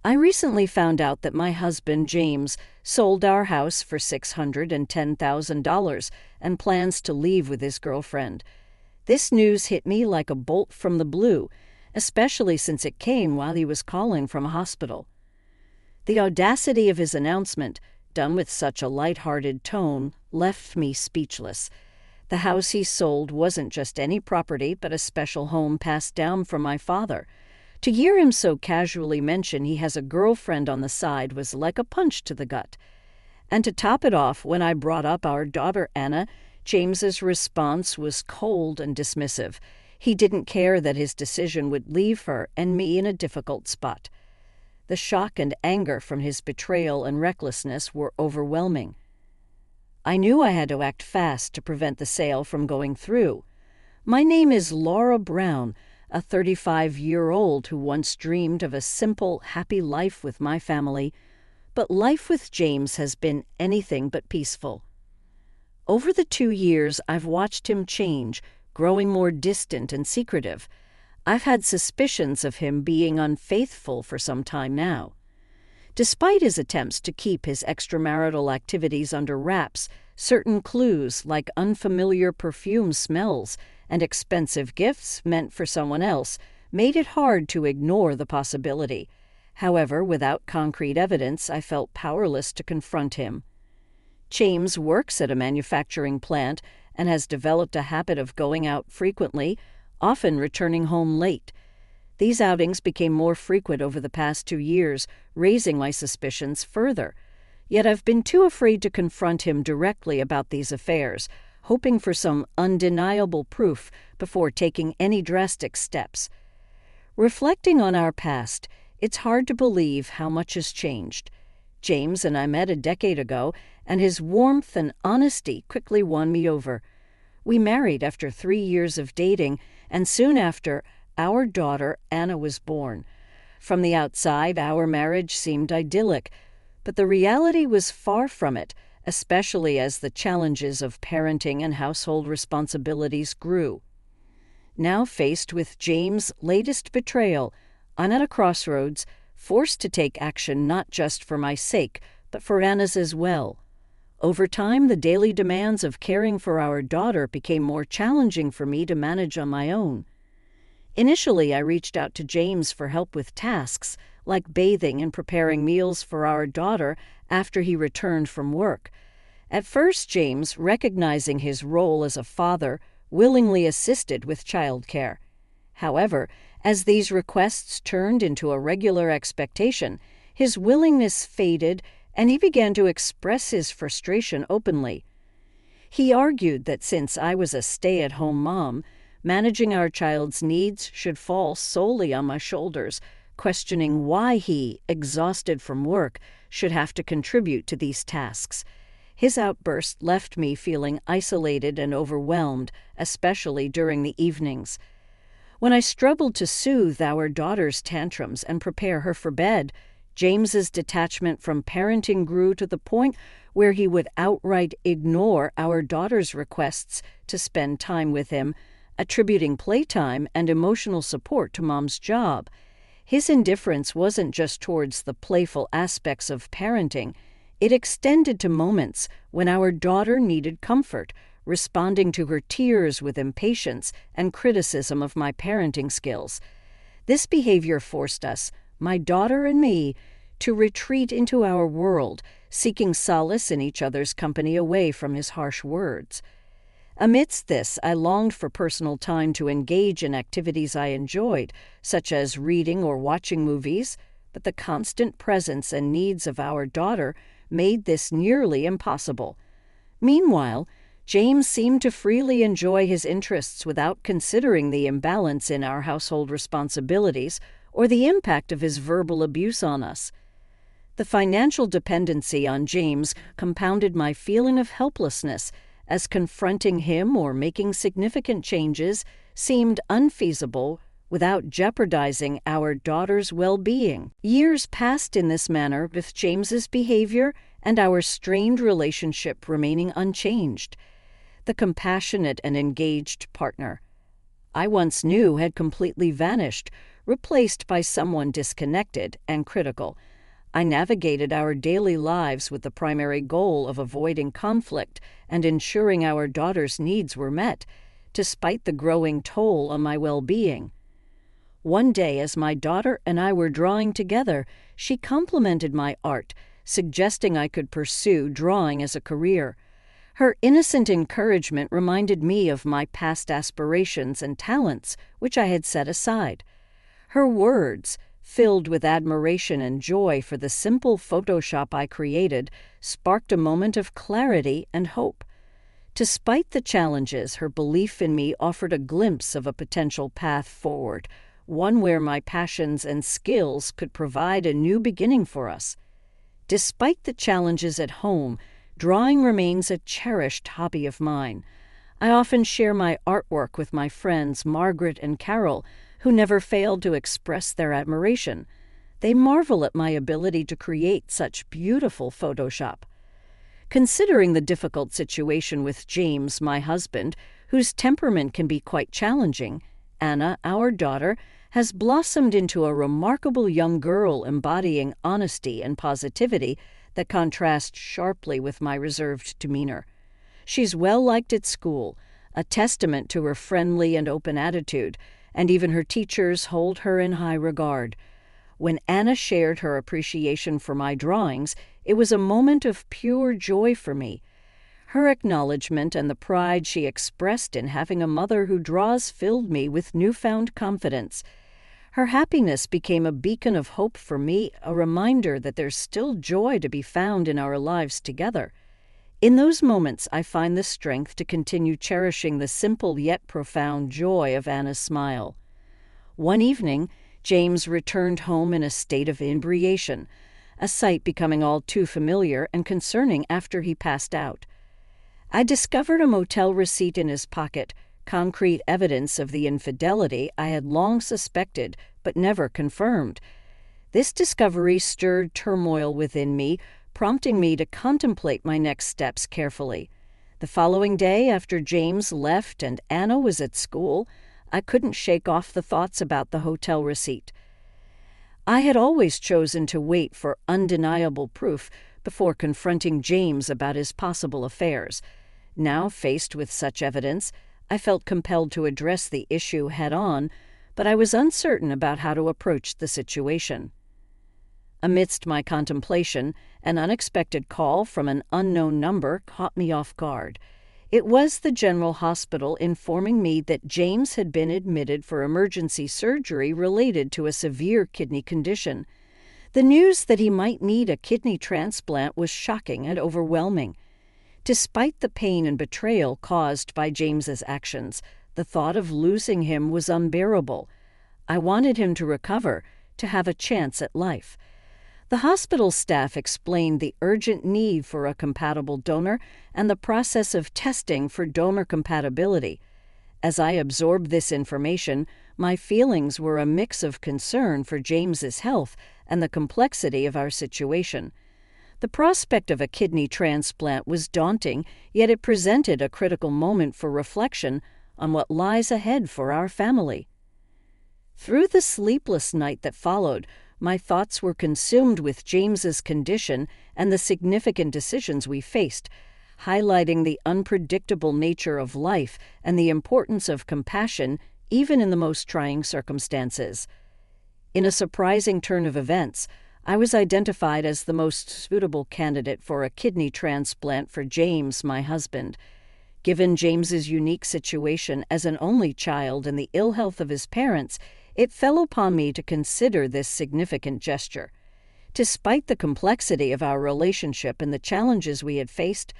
I recently found out that my husband, James, sold our house for $610,000 and plans to leave with his girlfriend. This news hit me like a bolt from the blue, especially since it came while he was calling from a hospital. The audacity of his announcement, done with such a light-hearted tone, left me speechless. The house he sold wasn't just any property, but a special home passed down from my father. To hear him so casually mention he has a girlfriend on the side was like a punch to the gut. And to top it off, when I brought up our daughter Anna, James's response was cold and dismissive. He didn't care that his decision would leave her and me in a difficult spot. The shock and anger from his betrayal and recklessness were overwhelming. I knew I had to act fast to prevent the sale from going through. My name is Laura Brown, a 35-year-old who once dreamed of a simple, happy life with my family, but life with James has been anything but peaceful. Over the 2 years, I've watched him change, growing more distant and secretive. I've had suspicions of him being unfaithful for some time now. Despite his attempts to keep his extramarital activities under wraps, certain clues like unfamiliar perfume smells and expensive gifts meant for someone else made it hard to ignore the possibility. However, without concrete evidence, I felt powerless to confront him. James works at a manufacturing plant and has developed a habit of going out frequently, often returning home late. These outings became more frequent over the past 2 years, raising my suspicions further. Yet I've been too afraid to confront him directly about these affairs, hoping for some undeniable proof before taking any drastic steps. Reflecting on our past, it's hard to believe how much has changed. James and I met a decade ago, and his warmth and honesty quickly won me over. We married after 3 years of dating, and soon after, our daughter Anna was born. From the outside, our marriage seemed idyllic, but the reality was far from it, especially as the challenges of parenting and household responsibilities grew. Now faced with James' latest betrayal, I'm at a crossroads, forced to take action not just for my sake, but for Anna's as well. Over time, the daily demands of caring for our daughter became more challenging for me to manage on my own. Initially, I reached out to James for help with tasks, like bathing and preparing meals for our daughter after he returned from work. At first, James, recognizing his role as a father, willingly assisted with childcare. However, as these requests turned into a regular expectation, his willingness faded and he began to express his frustration openly. He argued that since I was a stay-at-home mom, managing our child's needs should fall solely on my shoulders, questioning why he, exhausted from work, should have to contribute to these tasks. His outburst left me feeling isolated and overwhelmed, especially during the evenings. When I struggled to soothe our daughter's tantrums and prepare her for bed, James's detachment from parenting grew to the point where he would outright ignore our daughter's requests to spend time with him, attributing playtime and emotional support to Mom's job. His indifference wasn't just towards the playful aspects of parenting. It extended to moments when our daughter needed comfort, responding to her tears with impatience and criticism of my parenting skills. This behavior forced us, my daughter and me, to retreat into our world, seeking solace in each other's company away from his harsh words. Amidst this, I longed for personal time to engage in activities I enjoyed, such as reading or watching movies, but the constant presence and needs of our daughter made this nearly impossible. Meanwhile, James seemed to freely enjoy his interests without considering the imbalance in our household responsibilities or the impact of his verbal abuse on us. The financial dependency on James compounded my feeling of helplessness, as confronting him or making significant changes seemed unfeasible without jeopardizing our daughter's well-being. Years passed in this manner with James's behavior and our strained relationship remaining unchanged. The compassionate and engaged partner I once knew had completely vanished, replaced by someone disconnected and critical. I navigated our daily lives with the primary goal of avoiding conflict and ensuring our daughter's needs were met, despite the growing toll on my well-being. One day, as my daughter and I were drawing together, she complimented my art, suggesting I could pursue drawing as a career. Her innocent encouragement reminded me of my past aspirations and talents, which I had set aside. Her words, filled with admiration and joy for the simple Photoshop I created, sparked a moment of clarity and hope. Despite the challenges, her belief in me offered a glimpse of a potential path forward, one where my passions and skills could provide a new beginning for us. Despite the challenges at home, drawing remains a cherished hobby of mine. I often share my artwork with my friends Margaret and Carol, who never failed to express their admiration. They marvel at my ability to create such beautiful Photoshop. Considering the difficult situation with James, my husband, whose temperament can be quite challenging, Anna, our daughter, has blossomed into a remarkable young girl embodying honesty and positivity that contrast sharply with my reserved demeanor. She's well-liked at school, a testament to her friendly and open attitude, and even her teachers hold her in high regard. When Anna shared her appreciation for my drawings, it was a moment of pure joy for me. Her acknowledgement and the pride she expressed in having a mother who draws filled me with newfound confidence. Her happiness became a beacon of hope for me, a reminder that there's still joy to be found in our lives together. In those moments, I find the strength to continue cherishing the simple yet profound joy of Anna's smile. One evening, James returned home in a state of inebriation, a sight becoming all too familiar and concerning after he passed out. I discovered a motel receipt in his pocket, concrete evidence of the infidelity I had long suspected but never confirmed. This discovery stirred turmoil within me, prompting me to contemplate my next steps carefully. The following day, after James left and Anna was at school, I couldn't shake off the thoughts about the hotel receipt. I had always chosen to wait for undeniable proof before confronting James about his possible affairs. Now, faced with such evidence, I felt compelled to address the issue head-on, but I was uncertain about how to approach the situation. Amidst my contemplation, an unexpected call from an unknown number caught me off guard. It was the General Hospital informing me that James had been admitted for emergency surgery related to a severe kidney condition. The news that he might need a kidney transplant was shocking and overwhelming. Despite the pain and betrayal caused by James's actions, the thought of losing him was unbearable. I wanted him to recover, to have a chance at life. The hospital staff explained the urgent need for a compatible donor and the process of testing for donor compatibility. As I absorbed this information, my feelings were a mix of concern for James's health and the complexity of our situation. The prospect of a kidney transplant was daunting, yet it presented a critical moment for reflection on what lies ahead for our family. Through the sleepless night that followed, my thoughts were consumed with James's condition and the significant decisions we faced, highlighting the unpredictable nature of life and the importance of compassion even in the most trying circumstances. In a surprising turn of events, I was identified as the most suitable candidate for a kidney transplant for James, my husband. Given James's unique situation as an only child and the ill health of his parents, it fell upon me to consider this significant gesture. Despite the complexity of our relationship and the challenges we had faced,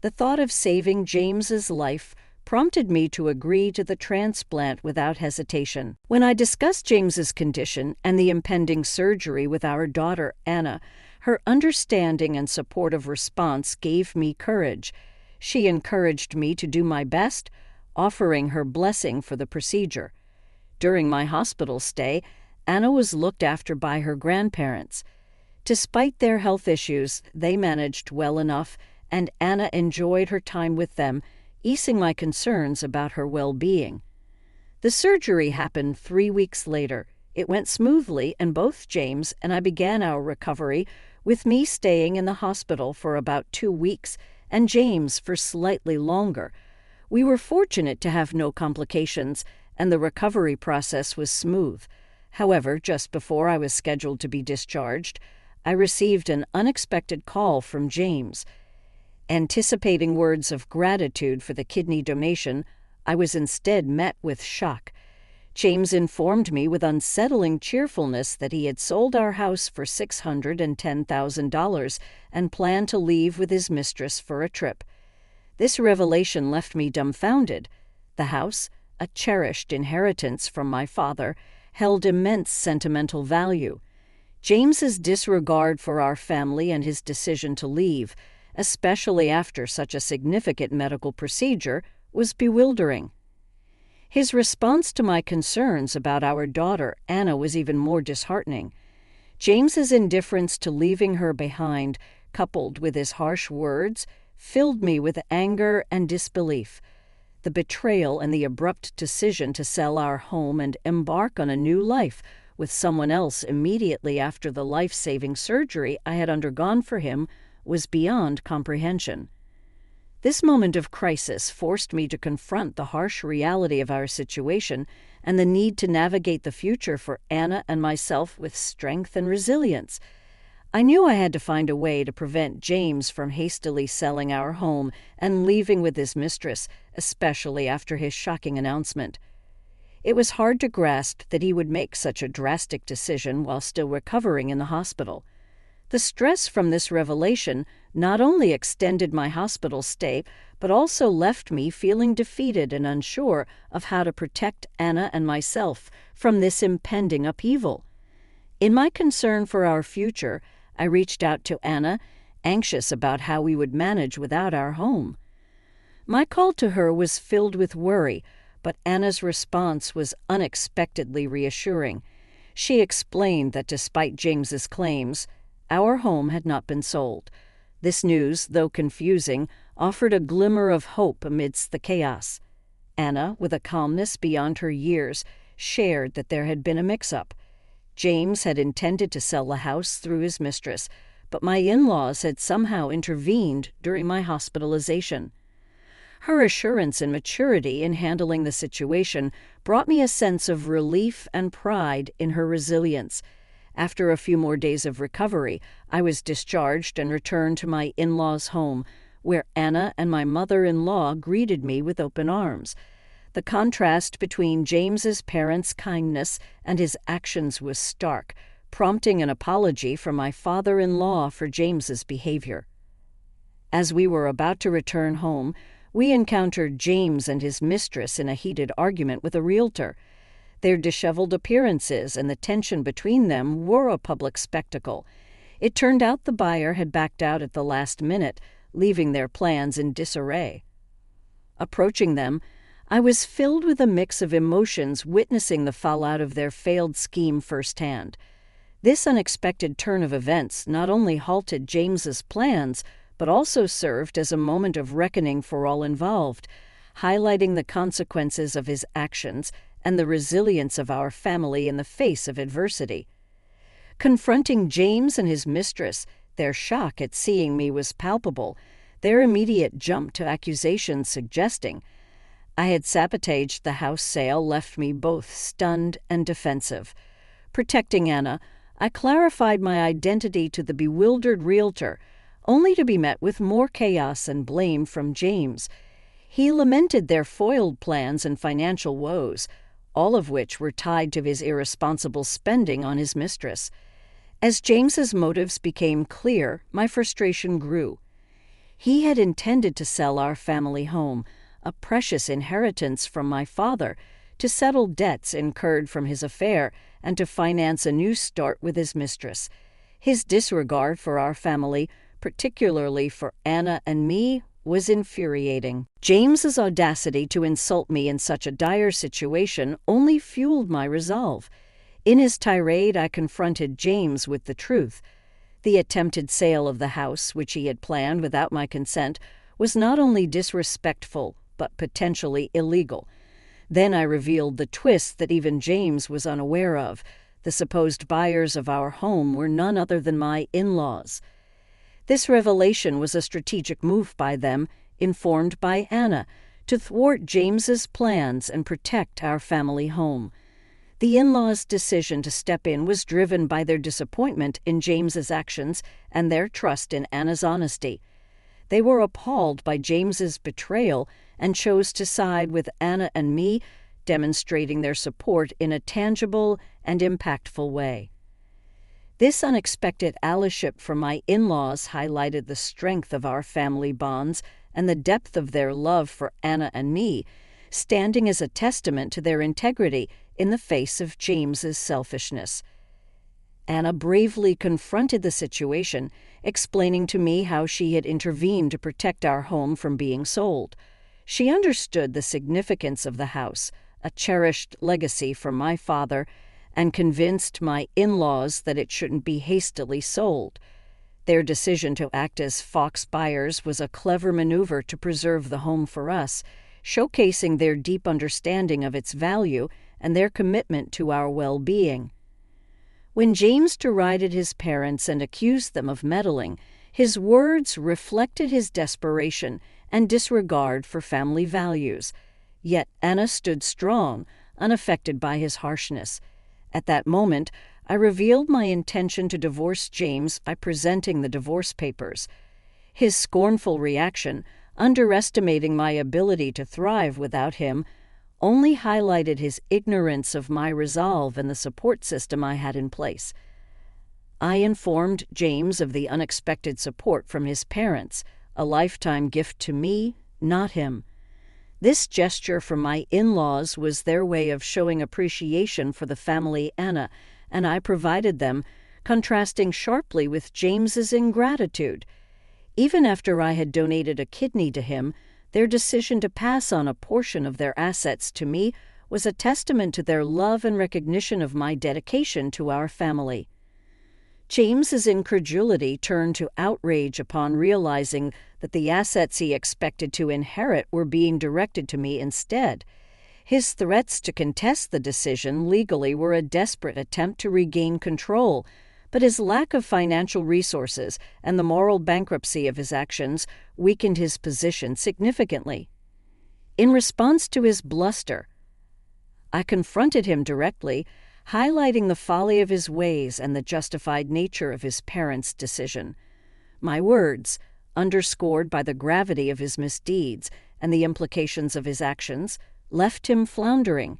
the thought of saving James's life prompted me to agree to the transplant without hesitation. When I discussed James's condition and the impending surgery with our daughter, Anna, her understanding and supportive response gave me courage. She encouraged me to do my best, offering her blessing for the procedure. During my hospital stay, Anna was looked after by her grandparents. Despite their health issues, they managed well enough, and Anna enjoyed her time with them, easing my concerns about her well-being. The surgery happened 3 weeks later, It went smoothly, and both James and I began our recovery, with me staying in the hospital for about 2 weeks and James for slightly longer. We were fortunate to have no complications, and the recovery process was smooth. However, just before I was scheduled to be discharged, I received an unexpected call from James. Anticipating words of gratitude for the kidney donation, I was instead met with shock. James informed me with unsettling cheerfulness that he had sold our house for $610,000 and planned to leave with his mistress for a trip. This revelation left me dumbfounded. The house, a cherished inheritance from my father, held immense sentimental value. James's disregard for our family and his decision to leave, especially after such a significant medical procedure, was bewildering. His response to my concerns about our daughter, Anna, was even more disheartening. James's indifference to leaving her behind, coupled with his harsh words, filled me with anger and disbelief. The betrayal and the abrupt decision to sell our home and embark on a new life with someone else immediately after the life-saving surgery I had undergone for him was beyond comprehension. This moment of crisis forced me to confront the harsh reality of our situation and the need to navigate the future for Anna and myself with strength and resilience. I knew I had to find a way to prevent James from hastily selling our home and leaving with his mistress, especially after his shocking announcement. It was hard to grasp that he would make such a drastic decision while still recovering in the hospital. The stress from this revelation not only extended my hospital stay, but also left me feeling defeated and unsure of how to protect Anna and myself from this impending upheaval. In my concern for our future, I reached out to Anna, anxious about how we would manage without our home. My call to her was filled with worry, but Anna's response was unexpectedly reassuring. She explained that despite James's claims, our home had not been sold. This news, though confusing, offered a glimmer of hope amidst the chaos. Anna, with a calmness beyond her years, shared that there had been a mix-up. James had intended to sell the house through his mistress, but my in-laws had somehow intervened during my hospitalization. Her assurance and maturity in handling the situation brought me a sense of relief and pride in her resilience. After a few more days of recovery, I was discharged and returned to my in-laws' home, where Anna and my mother-in-law greeted me with open arms. The contrast between James's parents' kindness and his actions was stark, prompting an apology from my father-in-law for James's behavior. As we were about to return home, we encountered James and his mistress in a heated argument with a realtor. Their disheveled appearances and the tension between them were a public spectacle. It turned out the buyer had backed out at the last minute, leaving their plans in disarray. Approaching them, I was filled with a mix of emotions witnessing the fallout of their failed scheme firsthand. This unexpected turn of events not only halted James's plans, but also served as a moment of reckoning for all involved, highlighting the consequences of his actions and the resilience of our family in the face of adversity. Confronting James and his mistress, their shock at seeing me was palpable. Their immediate jump to accusations suggesting I had sabotaged the house sale left me both stunned and defensive. Protecting Anna, I clarified my identity to the bewildered realtor, only to be met with more chaos and blame from James. He lamented their foiled plans and financial woes, all of which were tied to his irresponsible spending on his mistress. As James's motives became clear, my frustration grew. He had intended to sell our family home, a precious inheritance from my father, to settle debts incurred from his affair and to finance a new start with his mistress. His disregard for our family, particularly for Anna and me, was infuriating. James's audacity to insult me in such a dire situation only fueled my resolve. In his tirade, I confronted James with the truth. The attempted sale of the house, which he had planned without my consent, was not only disrespectful, but potentially illegal. Then I revealed the twist that even James was unaware of. The supposed buyers of our home were none other than my in-laws. This revelation was a strategic move by them, informed by Anna, to thwart James's plans and protect our family home. The in-laws' decision to step in was driven by their disappointment in James's actions and their trust in Anna's honesty. They were appalled by James's betrayal and chose to side with Anna and me, demonstrating their support in a tangible and impactful way. This unexpected allyship from my in-laws highlighted the strength of our family bonds and the depth of their love for Anna and me, standing as a testament to their integrity in the face of James's selfishness. Anna bravely confronted the situation, explaining to me how she had intervened to protect our home from being sold. She understood the significance of the house, a cherished legacy from my father, and convinced my in-laws that it shouldn't be hastily sold. Their decision to act as fox buyers was a clever maneuver to preserve the home for us, showcasing their deep understanding of its value and their commitment to our well-being. When James derided his parents and accused them of meddling, his words reflected his desperation and disregard for family values. Yet Anna stood strong, unaffected by his harshness. At that moment, I revealed my intention to divorce James by presenting the divorce papers. His scornful reaction, underestimating my ability to thrive without him, only highlighted his ignorance of my resolve and the support system I had in place. I informed James of the unexpected support from his parents, a lifetime gift to me, not him. This gesture from my in-laws was their way of showing appreciation for the family Anna, and I provided them, contrasting sharply with James's ingratitude. Even after I had donated a kidney to him, their decision to pass on a portion of their assets to me was a testament to their love and recognition of my dedication to our family. James's incredulity turned to outrage upon realizing that the assets he expected to inherit were being directed to me instead. His threats to contest the decision legally were a desperate attempt to regain control, but his lack of financial resources and the moral bankruptcy of his actions weakened his position significantly. In response to his bluster, I confronted him directly, highlighting the folly of his ways and the justified nature of his parents' decision. My words, underscored by the gravity of his misdeeds and the implications of his actions, left him floundering.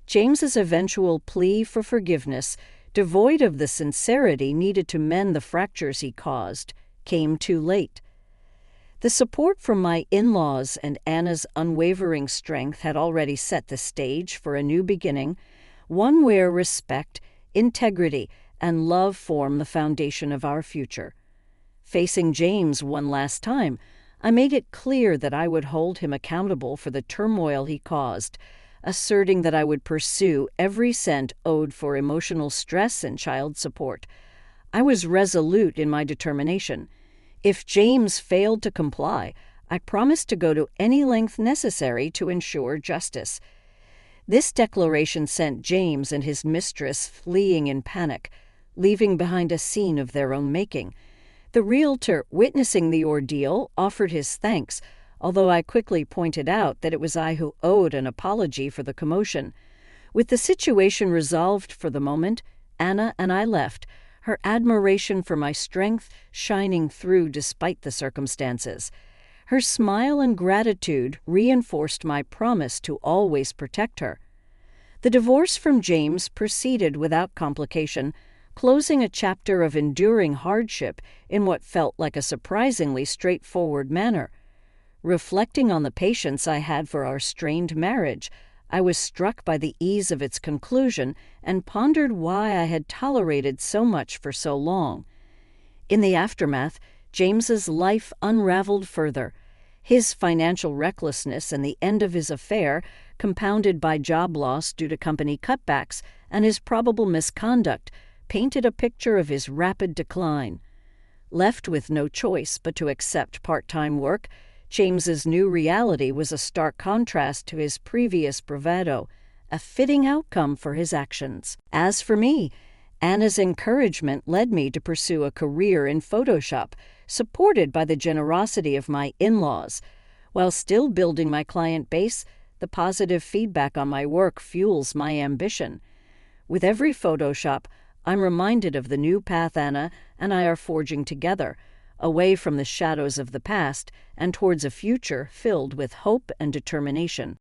James's eventual plea for forgiveness, devoid of the sincerity needed to mend the fractures he caused, came too late. The support from my in-laws and Anna's unwavering strength had already set the stage for a new beginning, one where respect, integrity, and love form the foundation of our future. Facing James one last time, I made it clear that I would hold him accountable for the turmoil he caused, asserting that I would pursue every cent owed for emotional stress and child support. I was resolute in my determination. If James failed to comply, I promised to go to any length necessary to ensure justice. This declaration sent James and his mistress fleeing in panic, leaving behind a scene of their own making. The realtor, witnessing the ordeal, offered his thanks, although I quickly pointed out that it was I who owed an apology for the commotion. With the situation resolved for the moment, Anna and I left, her admiration for my strength shining through despite the circumstances. Her smile and gratitude reinforced my promise to always protect her. The divorce from James proceeded without complication, closing a chapter of enduring hardship in what felt like a surprisingly straightforward manner. Reflecting on the patience I had for our strained marriage, I was struck by the ease of its conclusion and pondered why I had tolerated so much for so long. In the aftermath, James's life unraveled further. His financial recklessness and the end of his affair, compounded by job loss due to company cutbacks and his probable misconduct, painted a picture of his rapid decline. Left with no choice but to accept part-time work, James's new reality was a stark contrast to his previous bravado, a fitting outcome for his actions. As for me, Anna's encouragement led me to pursue a career in Photoshop, supported by the generosity of my in-laws. While still building my client base, the positive feedback on my work fuels my ambition. With every Photoshop, I'm reminded of the new path Anna and I are forging together, away from the shadows of the past and towards a future filled with hope and determination.